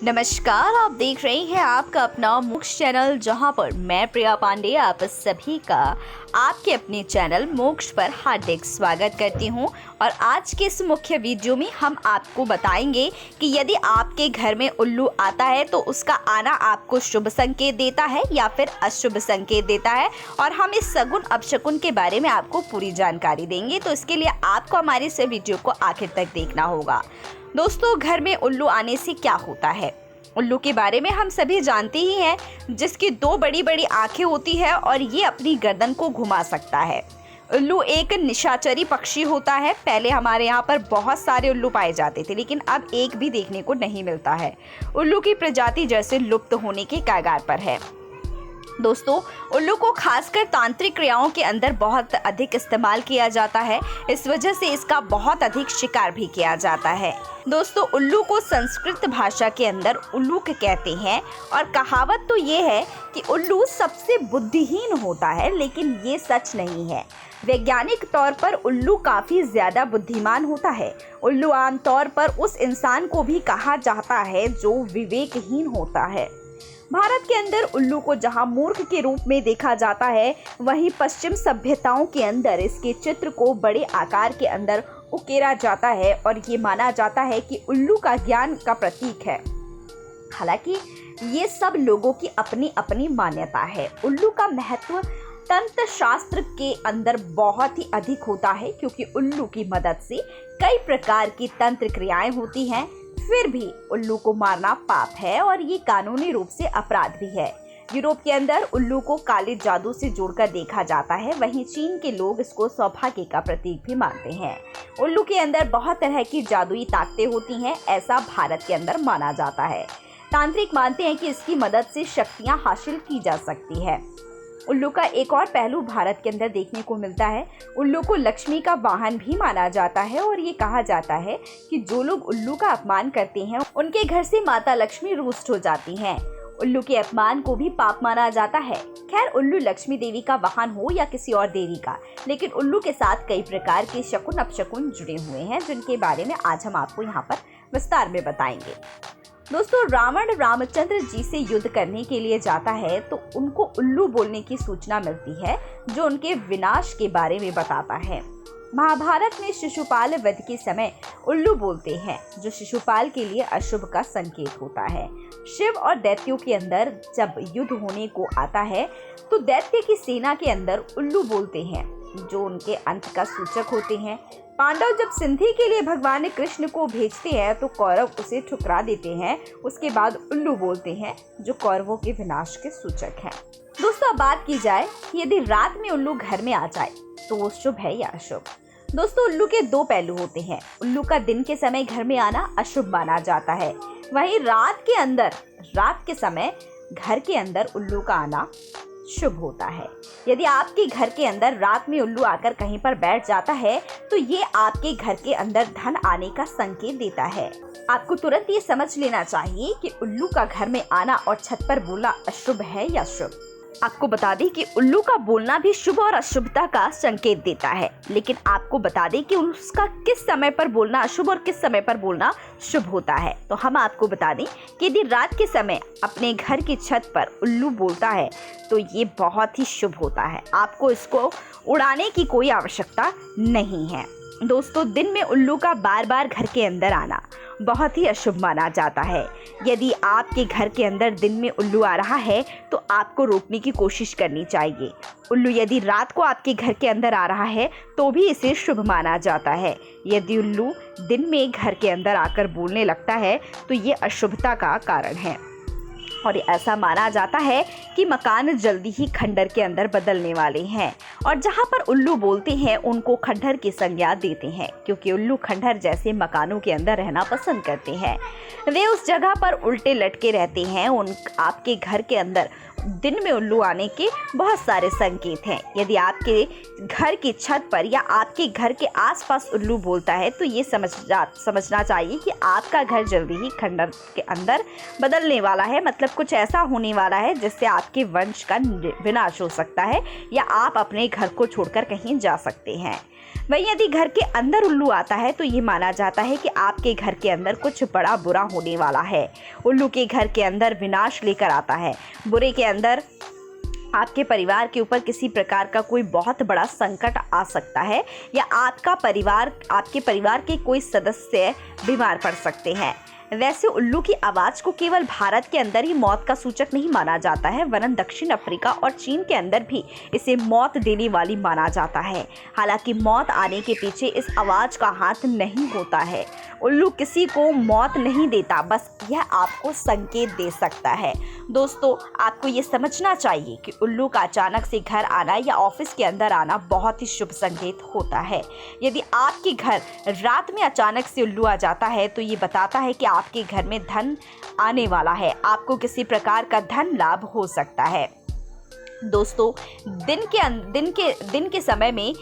नमस्कार, आप देख रहे हैं आपका अपना मोक्ष चैनल, जहां पर मैं प्रिया पांडे आप सभी का आपके अपने चैनल मोक्ष पर हार्दिक स्वागत करती हूं। और आज के इस मुख्य वीडियो में हम आपको बताएंगे कि यदि आपके घर में उल्लू आता है तो उसका आना आपको शुभ संकेत देता है या फिर अशुभ संकेत देता है, और हम इस सगुन अपशकुन के बारे में आपको पूरी जानकारी देंगे। तो इसके लिए आपको हमारी इस वीडियो को आखिर तक देखना होगा। दोस्तों, घर में उल्लू आने से क्या होता है? उल्लू के बारे में हम सभी जानते ही हैं, जिसकी दो बड़ी बड़ी आंखें होती है और ये अपनी गर्दन को घुमा सकता है। उल्लू एक निशाचरी पक्षी होता है। पहले हमारे यहाँ पर बहुत सारे उल्लू पाए जाते थे, लेकिन अब एक भी देखने को नहीं मिलता है। उल्लू की प्रजाति जैसे लुप्त होने के कगार पर है। दोस्तों, उल्लू को खासकर तांत्रिक क्रियाओं के अंदर बहुत अधिक इस्तेमाल किया जाता है। इस वजह से इसका बहुत अधिक शिकार भी किया जाता है। दोस्तों, उल्लू को संस्कृत भाषा के अंदर उल्लूक कहते हैं, और कहावत तो ये है कि उल्लू सबसे बुद्धिहीन होता है, लेकिन ये सच नहीं है। वैज्ञानिक तौर पर उल्लू काफी ज्यादा बुद्धिमान होता है। उल्लू आमतौर पर उस इंसान को भी कहा जाता है जो विवेकहीन होता है। भारत के अंदर उल्लू को जहां मूर्ख के रूप में देखा जाता है, वहीं पश्चिम सभ्यताओं के अंदर इसके चित्र को बड़े आकार के अंदर उकेरा जाता है, और ये माना जाता है कि उल्लू का ज्ञान का प्रतीक है। हालांकि ये सब लोगों की अपनी अपनी मान्यता है। उल्लू का महत्व तंत्र शास्त्र के अंदर बहुत ही अधिक होता है, क्योंकि उल्लू की मदद से कई प्रकार की तंत्र क्रियाएं होती हैं। फिर भी उल्लू को मारना पाप है और ये कानूनी रूप से अपराध भी है। यूरोप के अंदर उल्लू को काले जादू से जोड़कर देखा जाता है। वहीं चीन के लोग इसको सौभाग्य का प्रतीक भी मानते हैं। उल्लू के अंदर बहुत तरह की जादुई ताकतें होती हैं, ऐसा भारत के अंदर माना जाता है। तांत्रिक मानते हैं कि इसकी मदद से शक्तियां हासिल की जा सकती है। उल्लू का एक और पहलू भारत के अंदर देखने को मिलता है। उल्लू को लक्ष्मी का वाहन भी माना जाता है, और ये कहा जाता है कि जो लोग उल्लू का अपमान करते हैं उनके घर से माता लक्ष्मी रुष्ट हो जाती हैं। उल्लू के अपमान को भी पाप माना जाता है। खैर, उल्लू लक्ष्मी देवी का वाहन हो या किसी और देवी का, लेकिन उल्लू के साथ कई प्रकार के शकुन अपशकुन जुड़े हुए हैं, जिनके बारे में आज हम आपको यहाँ पर विस्तार में बताएंगे। दोस्तों, रावण रामचंद्र जी से युद्ध करने के लिए जाता है तो उनको उल्लू बोलने की सूचना मिलती है, जो उनके विनाश के बारे में बताता है। महाभारत में शिशुपाल वध के समय उल्लू बोलते हैं, जो शिशुपाल के लिए अशुभ का संकेत होता है। शिव और दैत्यों के अंदर जब युद्ध होने को आता है तो दैत्य की सेना के अंदर उल्लू बोलते हैं, जो उनके अंत का सूचक होते हैं। पांडव जब सिंधि के लिए भगवान कृष्ण को भेजते हैं तो कौरव उसे ठुकरा देते हैं। उसके बाद उल्लू बोलते हैं, जो कौरवों के विनाश के सूचक हैं। दोस्तों, अब बात की जाए कि यदि रात में उल्लू घर में आ जाए तो वो शुभ है या अशुभ। दोस्तों, उल्लू के दो पहलू होते हैं। उल्लू का दिन के समय घर में आना अशुभ माना जाता है, वहीं रात के समय घर के अंदर उल्लू का आना शुभ होता है। यदि आपके घर के अंदर रात में उल्लू आकर कहीं पर बैठ जाता है तो ये आपके घर के अंदर धन आने का संकेत देता है। आपको तुरंत ये समझ लेना चाहिए कि उल्लू का घर में आना और छत पर बोलना अशुभ है या शुभ। आपको बता दें कि उल्लू का बोलना भी शुभ और अशुभता का संकेत देता है, लेकिन आपको बता दें कि उसका किस समय पर बोलना अशुभ और किस समय पर बोलना शुभ होता है। तो हम आपको बता दें कि यदि रात के समय अपने घर की छत पर उल्लू बोलता है तो ये बहुत ही शुभ होता है। आपको इसको उड़ाने की कोई आवश्यकता नहीं है। दोस्तों, दिन में उल्लू का बार बार घर के अंदर आना बहुत ही अशुभ माना जाता है। यदि आपके घर के अंदर दिन में उल्लू आ रहा है तो आपको रोकने की कोशिश करनी चाहिए। उल्लू यदि रात को आपके घर के अंदर आ रहा है तो भी इसे शुभ माना जाता है। यदि उल्लू दिन में घर के अंदर आकर बोलने लगता है तो ये अशुभता का कारण है, और ऐसा माना जाता है कि मकान जल्दी ही खंडर के अंदर बदलने वाले हैं, और जहां पर उल्लू बोलते हैं उनको खंडर की संज्ञा देते हैं, क्योंकि उल्लू खंडर जैसे मकानों के अंदर रहना पसंद करते हैं। वे उस जगह पर उल्टे लटके रहते हैं। आपके घर के अंदर दिन में उल्लू आने के बहुत सारे संकेत हैं। यदि आपके घर की छत पर या आपके घर के आसपास उल्लू बोलता है तो ये समझना चाहिए कि आपका घर जल्दी ही खंडर के अंदर बदलने वाला है। मतलब कुछ ऐसा होने वाला है जिससे आपके वंश का विनाश हो सकता है या आप अपने घर को छोड़कर कहीं जा सकते हैं। वहीं यदि घर के अंदर उल्लू आता है तो ये माना जाता है कि आपके घर के अंदर कुछ बड़ा बुरा होने वाला है। उल्लू के घर के अंदर विनाश लेकर आता है। बुरे के अंदर आपके परिवार के ऊपर किसी प्रकार का कोई बहुत बड़ा संकट आ सकता है या आपके परिवार के कोई सदस्य बीमार पड़ सकते हैं। वैसे उल्लू की आवाज़ को केवल भारत के अंदर ही मौत का सूचक नहीं माना जाता है, वरन दक्षिण अफ्रीका और चीन के अंदर भी इसे मौत देने वाली माना जाता है। हालांकि मौत आने के पीछे इस आवाज़ का हाथ नहीं होता है। उल्लू किसी को मौत नहीं देता, बस यह आपको संकेत दे सकता है। दोस्तों, आपको ये समझना चाहिए कि उल्लू का अचानक से घर आना या ऑफिस के अंदर आना बहुत ही शुभ संकेत होता है। यदि आपके घर रात में अचानक से उल्लू आ जाता है तो ये बताता है कि आपके घर में धन आने वाला है, आपको किसी प्रकार का धन लाभ हो सकता है। दोस्तों, दिन के समय में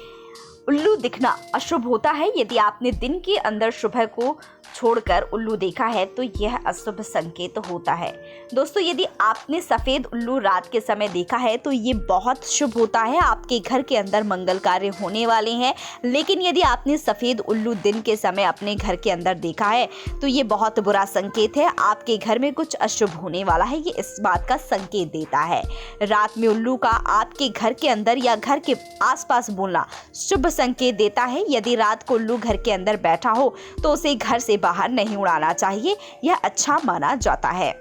उल्लू दिखना अशुभ होता है। यदि आपने दिन के अंदर सुबह को छोड़कर उल्लू देखा है तो यह अशुभ संकेत होता है। दोस्तों, यदि आपने सफ़ेद उल्लू रात के समय देखा है तो ये बहुत शुभ होता है, आपके घर के अंदर मंगल कार्य होने वाले हैं। लेकिन यदि आपने सफ़ेद उल्लू दिन के समय अपने घर के अंदर देखा है तो ये बहुत बुरा संकेत है, आपके घर में कुछ अशुभ होने वाला है। ये इस बात का संकेत देता है। रात में उल्लू का आपके घर के अंदर या घर के आसपास बोलना शुभ संकेत देता है। यदि रात को उल्लू घर के अंदर बैठा हो तो उसे घर से बाहर नहीं उड़ाना चाहिए, यह अच्छा माना जाता है।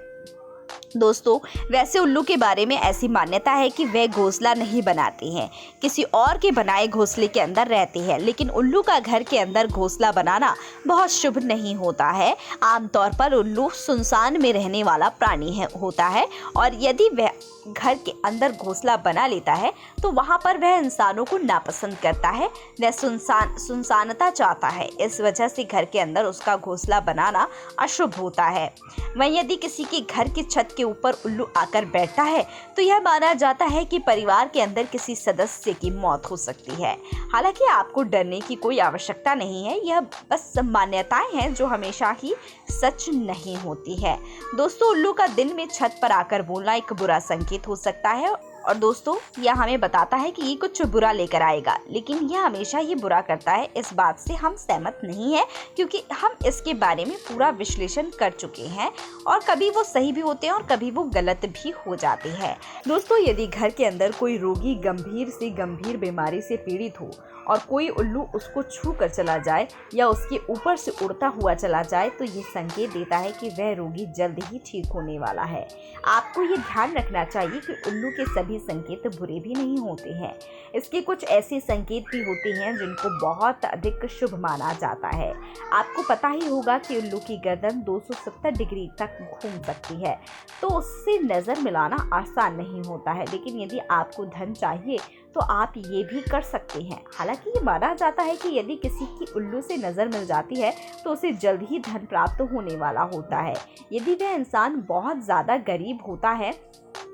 दोस्तों, वैसे उल्लू के बारे में ऐसी मान्यता है कि वे घोंसला नहीं बनाते हैं, किसी और के बनाए घोंसले के अंदर रहते हैं। लेकिन उल्लू का घर के अंदर घोंसला बनाना बहुत शुभ नहीं होता है। आमतौर पर उल्लू सुनसान में रहने वाला प्राणी होता है और यदि वह घर के अंदर घोंसला बना लेता है तो वहाँ पर वह इंसानों को नापसंद करता है, वह सुनसानता चाहता है। इस वजह से घर के अंदर उसका घोंसला बनाना अशुभ होता है। वहीं यदि किसी के घर की छत के ऊपर उल्लू आकर बैठता है तो यह माना जाता है कि परिवार के अंदर किसी सदस्य की मौत हो सकती है। हालांकि आपको डरने की कोई आवश्यकता नहीं है, यह बस मान्यताएं हैं जो हमेशा ही सच नहीं होती है। दोस्तों, उल्लू का दिन में छत पर आकर बोलना एक बुरा संकेत हो सकता है और दोस्तों, यह हमें बताता है कि ये कुछ बुरा लेकर आएगा, लेकिन यह हमेशा ये बुरा करता है, इस बात से हम सहमत नहीं है, क्योंकि हम इसके बारे में पूरा विश्लेषण कर चुके हैं और कभी वो सही भी होते हैं और कभी वो गलत भी हो जाते हैं। दोस्तों, यदि घर के अंदर कोई रोगी गंभीर से गंभीर बीमारी से पीड़ित हो और कोई उल्लू उसको छू कर चला जाए या उसके ऊपर से उड़ता हुआ चला जाए तो ये संकेत देता है कि वह रोगी जल्द ही ठीक होने वाला है। आपको ये ध्यान रखना चाहिए कि उल्लू के सभी संकेत बुरे भी नहीं होते हैं। इसके कुछ ऐसे संकेत भी होते हैं जिनको बहुत अधिक शुभ माना जाता है। आपको पता ही होगा कि उल्लू की गर्दन 270 डिग्री तक घूम सकती है, तो उससे नज़र मिलाना आसान नहीं होता है। लेकिन यदि आपको धन चाहिए तो आप ये भी कर सकते हैं। हालांकि ये माना जाता है कि यदि किसी की उल्लू से नज़र मिल जाती है तो उसे जल्द ही धन प्राप्त होने वाला होता है। यदि वह इंसान बहुत ज़्यादा गरीब होता है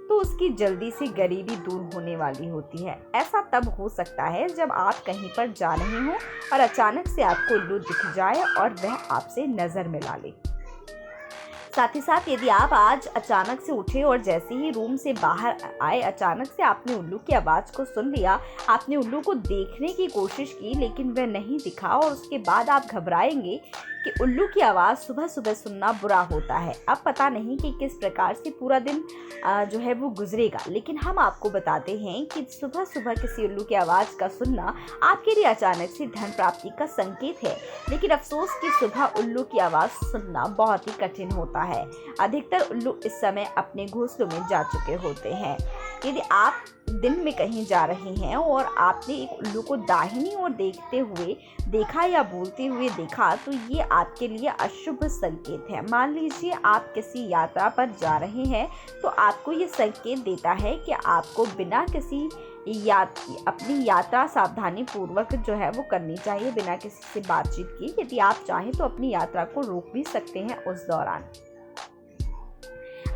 तो उसकी जल्दी से गरीबी दूर होने वाली होती है। ऐसा तब हो सकता है जब आप कहीं पर जा रहे हो और अचानक से आपको उल्लू दिख जाए और वह आपसे नज़र मिला ले। साथ ही साथ यदि आप आज अचानक से उठे और जैसे ही रूम से बाहर आए अचानक से आपने उल्लू की आवाज़ को सुन लिया, आपने उल्लू को देखने की कोशिश की लेकिन वह नहीं दिखा और उसके बाद आप घबराएंगे कि उल्लू की आवाज़ सुबह सुबह सुनना बुरा होता है। अब पता नहीं कि किस प्रकार से पूरा दिन जो है वो गुजरेगा, लेकिन हम आपको बताते हैं कि सुबह सुबह किसी उल्लू की आवाज़ का सुनना आपके लिए अचानक से धन प्राप्ति का संकेत है। लेकिन अफसोस कि सुबह उल्लू की आवाज़ सुनना बहुत ही कठिन होता है। अधिकतर उल्लू इस समय अपने घोंसलों में जा चुके होते हैं। यदि आप दिन में कहीं जा रहे हैं और आपने एक उल्लू को दाहिनी ओर देखते हुए देखा या बोलते हुए देखा तो ये आपके लिए अशुभ संकेत है। मान लीजिए आप किसी यात्रा पर जा रहे हैं तो आपको ये संकेत देता है कि आपको बिना किसी अपनी यात्रा सावधानी पूर्वक जो है वो करनी चाहिए, बिना किसी से बातचीत की। यदि आप चाहें तो अपनी यात्रा को रोक भी सकते हैं उस दौरान।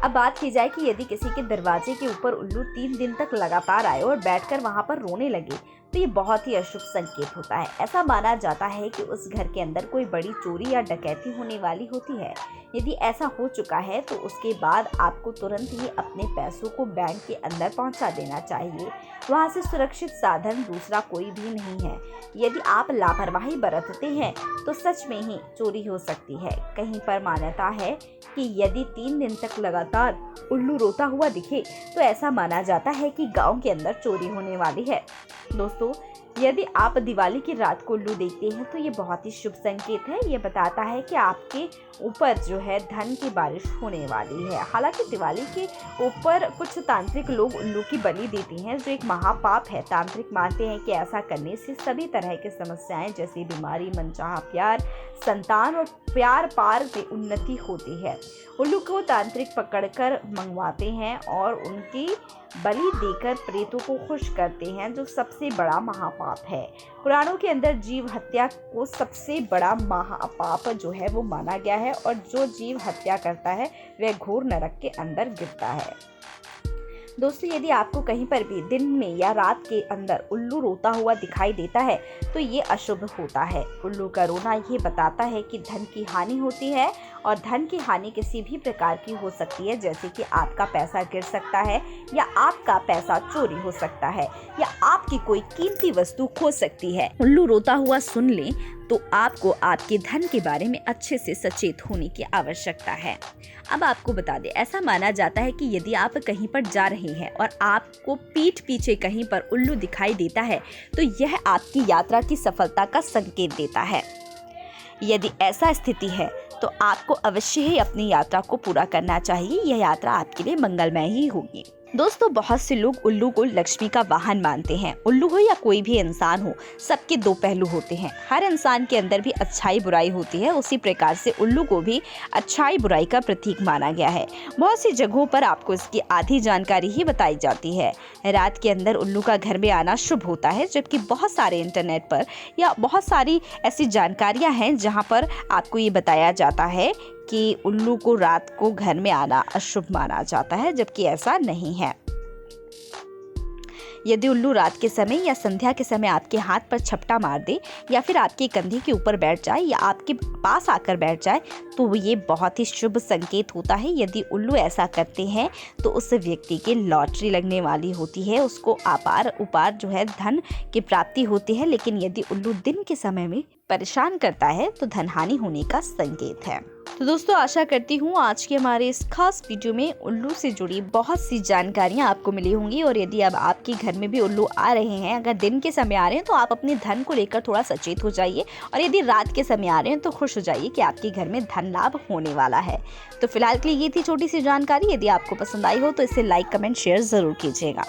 अब बात की जाए कि यदि किसी के दरवाजे के ऊपर उल्लू 3 दिन तक लगातार आए और बैठकर वहां पर रोने लगे तो ये बहुत ही अशुभ संकेत होता है। ऐसा माना जाता है कि उस घर के अंदर कोई बड़ी चोरी या डकैती होने वाली होती है। यदि ऐसा हो चुका है तो उसके बाद आपको तुरंत ही अपने पैसों को बैंक के अंदर पहुंचा देना चाहिए। वहां से सुरक्षित साधन दूसरा कोई भी नहीं है। यदि आप लापरवाही बरतते हैं तो सच में ही चोरी हो सकती है। कहीं पर मान्यता है कि यदि 3 दिन तक लगातार उल्लू रोता हुआ दिखे तो ऐसा माना जाता है कि गांव के अंदर चोरी होने वाली है। दोस्तों, यदि आप दिवाली की रात को उल्लू देखते हैं तो ये बहुत ही शुभ संकेत है। ये बताता है कि आपके ऊपर जो है धन की बारिश होने वाली है। हालांकि दिवाली के ऊपर कुछ तांत्रिक लोग उल्लू की बलि देती हैं, जो एक महापाप है। तांत्रिक मानते हैं कि ऐसा करने से सभी तरह की समस्याएं जैसे बीमारी, मनचाहा प्यार, संतान और प्यार पार में उन्नति होती है। उल्लू को तांत्रिक पकड़कर मंगवाते हैं और उनकी बलि देकर प्रेतों को खुश करते हैं, जो सबसे बड़ा महापाप है। पुराणों के अंदर जीव हत्या को सबसे बड़ा महापाप जो है वो माना गया है और जो जीव हत्या करता है वह घोर नरक के अंदर गिरता है। दोस्तों, यदि आपको कहीं पर भी दिन में या रात के अंदर उल्लू रोता हुआ दिखाई देता है तो ये अशुभ होता है। उल्लू का रोना ये बताता है कि धन की हानि होती है और धन की हानि किसी भी प्रकार की हो सकती है, जैसे कि आपका पैसा गिर सकता है या आपका पैसा चोरी हो सकता है या आपकी कोई कीमती वस्तु खो सकती है। उल्लू रोता हुआ सुन लें तो आपको आपके धन के बारे में अच्छे से सचेत होने की आवश्यकता है। अब आपको बता दें, ऐसा माना जाता है कि यदि आप कहीं पर जा रहे हैं और आपको पीठ पीछे कहीं पर उल्लू दिखाई देता है तो यह आपकी यात्रा की सफलता का संकेत देता है। यदि ऐसा स्थिति है तो आपको अवश्य ही अपनी यात्रा को पूरा करना चाहिए। यह यात्रा आपके लिए मंगलमय ही होगी। दोस्तों, बहुत से लोग उल्लू को लक्ष्मी का वाहन मानते हैं। उल्लू हो या कोई भी इंसान हो, सबके दो पहलू होते हैं। हर इंसान के अंदर भी अच्छाई बुराई होती है, उसी प्रकार से उल्लू को भी अच्छाई बुराई का प्रतीक माना गया है। बहुत सी जगहों पर आपको इसकी आधी जानकारी ही बताई जाती है। रात के अंदर उल्लू का घर में आना शुभ होता है, जबकि बहुत सारे इंटरनेट पर या बहुत सारी ऐसी जानकारियां हैं जहां पर आपको ये बताया जाता है कि उल्लू को रात को घर में आना अशुभ माना जाता है, जबकि ऐसा नहीं है। यदि उल्लू रात के समय या संध्या के समय आपके हाथ पर झपटा मार दे या फिर आपके कंधे के ऊपर बैठ जाए या आपके पास आकर बैठ जाए तो ये बहुत ही शुभ संकेत होता है। यदि उल्लू ऐसा करते हैं तो उस व्यक्ति की लॉटरी लगने वाली होती है, उसको अपार उपार जो है धन की प्राप्ति होती है। लेकिन यदि उल्लू दिन के समय में परेशान करता है तो धन हानि होने का संकेत है। तो दोस्तों, आशा करती हूँ आज के हमारे इस खास वीडियो में उल्लू से जुड़ी बहुत सी जानकारियाँ आपको मिली होंगी। और यदि अब आपके घर में भी उल्लू आ रहे हैं, अगर दिन के समय आ रहे हैं तो आप अपने धन को लेकर थोड़ा सचेत हो जाइए, और यदि रात के समय आ रहे हैं तो खुश हो जाइए कि आपके घर में धन लाभ होने वाला है। तो फिलहाल के लिए ये थी छोटी सी जानकारी। यदि आपको पसंद आई हो तो इसे लाइक, कमेंट, शेयर जरूर कीजिएगा।